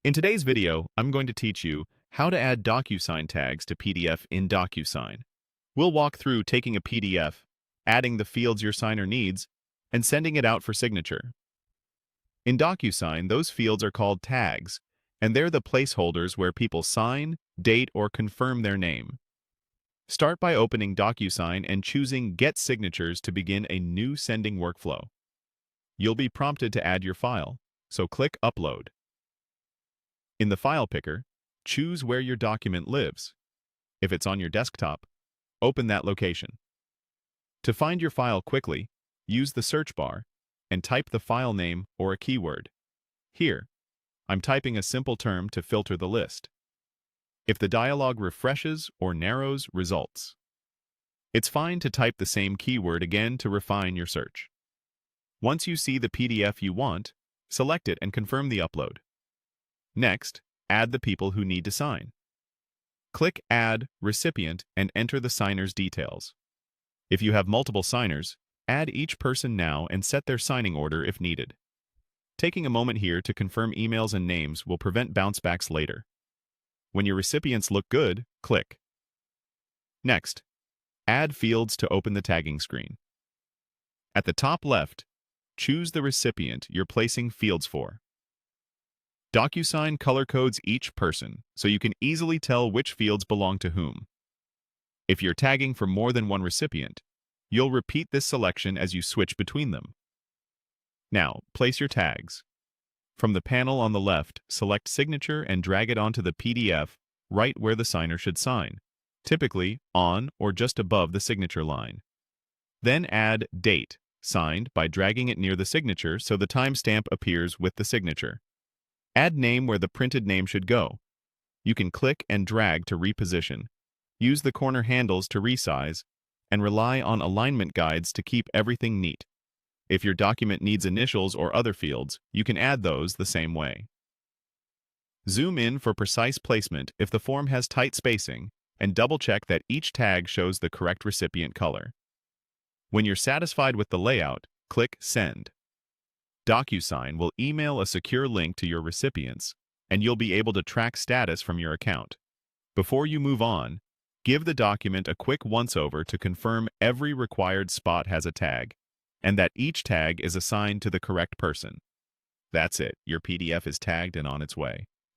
In today's video, I'm going to teach you how to add DocuSign tags to PDF in DocuSign. We'll walk through taking a PDF, adding the fields your signer needs, and sending it out for signature. In DocuSign, those fields are called tags, and they're the placeholders where people sign, date, or confirm their name. Start by opening DocuSign and choosing Get Signatures to begin a new sending workflow. You'll be prompted to add your file, so click Upload. In the file picker, choose where your document lives. If it's on your desktop, open that location. To find your file quickly, use the search bar and type the file name or a keyword. Here, I'm typing a simple term to filter the list. If the dialog refreshes or narrows results, it's fine to type the same keyword again to refine your search. Once you see the PDF you want, select it and confirm the upload. Next, add the people who need to sign. Click Add Recipient and enter the signer's details. If you have multiple signers, add each person now and set their signing order if needed. Taking a moment here to confirm emails and names will prevent bounce backs later. When your recipients look good, click. Next, add fields to open the tagging screen. At the top left, choose the recipient you're placing fields for. DocuSign color codes each person, so you can easily tell which fields belong to whom. If you're tagging for more than one recipient, you'll repeat this selection as you switch between them. Now, place your tags. From the panel on the left, select Signature and drag it onto the PDF right where the signer should sign, typically on or just above the signature line. Then add Date, signed by dragging it near the signature so the timestamp appears with the signature. Add name where the printed name should go. You can click and drag to reposition, use the corner handles to resize, and rely on alignment guides to keep everything neat. If your document needs initials or other fields, you can add those the same way. Zoom in for precise placement if the form has tight spacing, and double-check that each tag shows the correct recipient color. When you're satisfied with the layout, click Send. DocuSign will email a secure link to your recipients, and you'll be able to track status from your account. Before you move on, give the document a quick once-over to confirm every required spot has a tag, and that each tag is assigned to the correct person. That's it, your PDF is tagged and on its way.